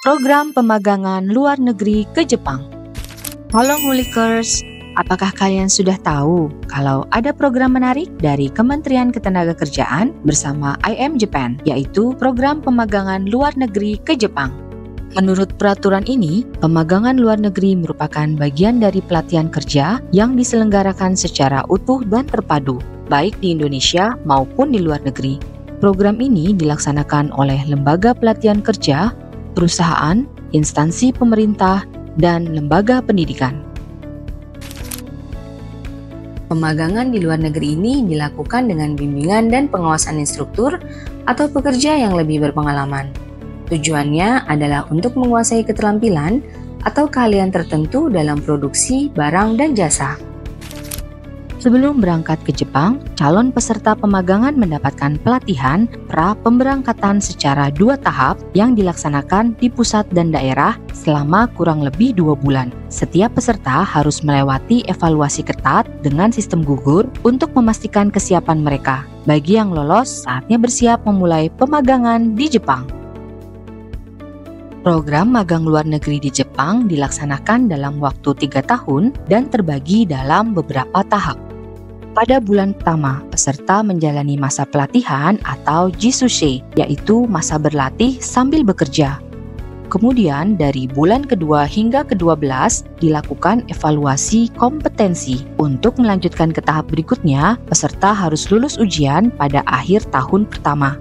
Program pemagangan luar negeri ke Jepang. Halo Ngulikers, apakah kalian sudah tahu kalau ada program menarik dari Kementerian Ketenagakerjaan bersama IM Japan, yaitu program pemagangan luar negeri ke Jepang? Menurut peraturan ini, pemagangan luar negeri merupakan bagian dari pelatihan kerja yang diselenggarakan secara utuh dan terpadu, baik di Indonesia maupun di luar negeri. Program ini dilaksanakan oleh lembaga pelatihan kerja, perusahaan, instansi pemerintah, dan lembaga pendidikan. Pemagangan di luar negeri ini dilakukan dengan bimbingan dan pengawasan instruktur atau pekerja yang lebih berpengalaman. Tujuannya adalah untuk menguasai keterampilan atau keahlian tertentu dalam produksi barang dan jasa. Sebelum berangkat ke Jepang, calon peserta pemagangan mendapatkan pelatihan pra-pemberangkatan secara 2 tahap yang dilaksanakan di pusat dan daerah selama kurang lebih 2 bulan. Setiap peserta harus melewati evaluasi ketat dengan sistem gugur untuk memastikan kesiapan mereka. Bagi yang lolos, saatnya bersiap memulai pemagangan di Jepang. Program magang luar negeri di Jepang dilaksanakan dalam waktu 3 tahun dan terbagi dalam beberapa tahap. Pada bulan pertama, peserta menjalani masa pelatihan atau jisushi, yaitu masa berlatih sambil bekerja. Kemudian dari bulan kedua hingga ke-12 dilakukan evaluasi kompetensi. Untuk melanjutkan ke tahap berikutnya, peserta harus lulus ujian pada akhir tahun pertama.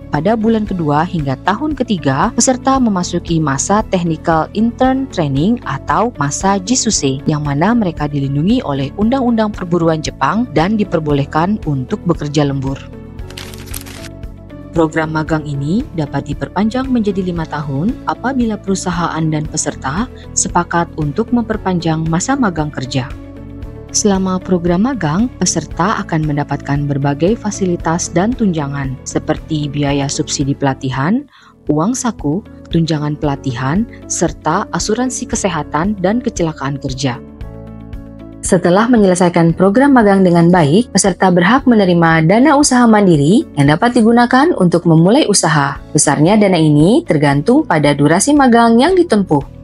Pada bulan kedua hingga tahun ketiga, peserta memasuki masa Technical Intern Training atau masa jisushi, yang mana mereka dilindungi oleh Undang-Undang Perburuan Jepang dan diperbolehkan untuk bekerja lembur. Program magang ini dapat diperpanjang menjadi 5 tahun apabila perusahaan dan peserta sepakat untuk memperpanjang masa magang kerja. Selama program magang, peserta akan mendapatkan berbagai fasilitas dan tunjangan seperti biaya subsidi pelatihan, uang saku, tunjangan pelatihan, serta asuransi kesehatan dan kecelakaan kerja. Setelah menyelesaikan program magang dengan baik, peserta berhak menerima dana usaha mandiri yang dapat digunakan untuk memulai usaha. Besarnya dana ini tergantung pada durasi magang yang ditempuh.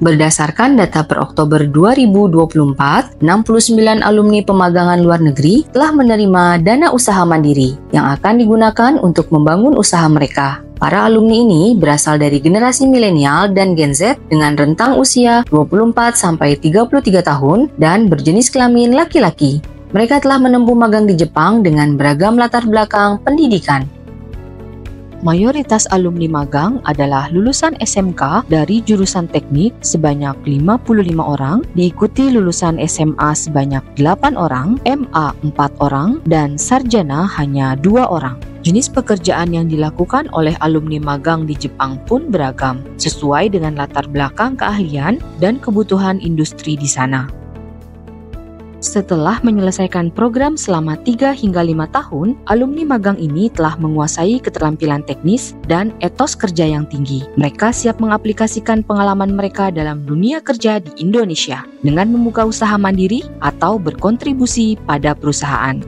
Berdasarkan data per Oktober 2024, 69 alumni pemagangan luar negeri telah menerima dana usaha mandiri yang akan digunakan untuk membangun usaha mereka. Para alumni ini berasal dari generasi milenial dan Gen Z dengan rentang usia 24-33 tahun dan berjenis kelamin laki-laki. Mereka telah menempuh magang di Jepang dengan beragam latar belakang pendidikan. Mayoritas alumni magang adalah lulusan SMK dari jurusan teknik sebanyak 55 orang, diikuti lulusan SMA sebanyak 8 orang, MA 4 orang, dan sarjana hanya 2 orang. Jenis pekerjaan yang dilakukan oleh alumni magang di Jepang pun beragam, sesuai dengan latar belakang keahlian dan kebutuhan industri di sana. Setelah menyelesaikan program selama 3 hingga 5 tahun, alumni magang ini telah menguasai keterampilan teknis dan etos kerja yang tinggi. Mereka siap mengaplikasikan pengalaman mereka dalam dunia kerja di Indonesia dengan membuka usaha mandiri atau berkontribusi pada perusahaan.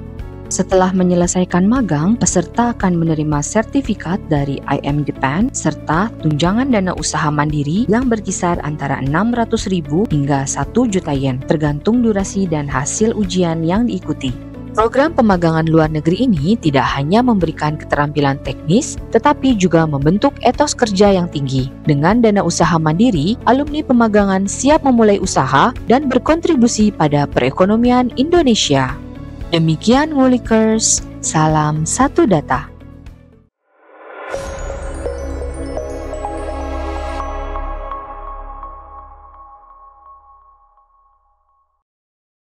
Setelah menyelesaikan magang, peserta akan menerima sertifikat dari IM Japan serta tunjangan dana usaha mandiri yang berkisar antara 600.000 hingga 1 juta yen, tergantung durasi dan hasil ujian yang diikuti. Program pemagangan luar negeri ini tidak hanya memberikan keterampilan teknis, tetapi juga membentuk etos kerja yang tinggi. Dengan dana usaha mandiri, alumni pemagangan siap memulai usaha dan berkontribusi pada perekonomian Indonesia. Demikian Ngulikers, salam satu data.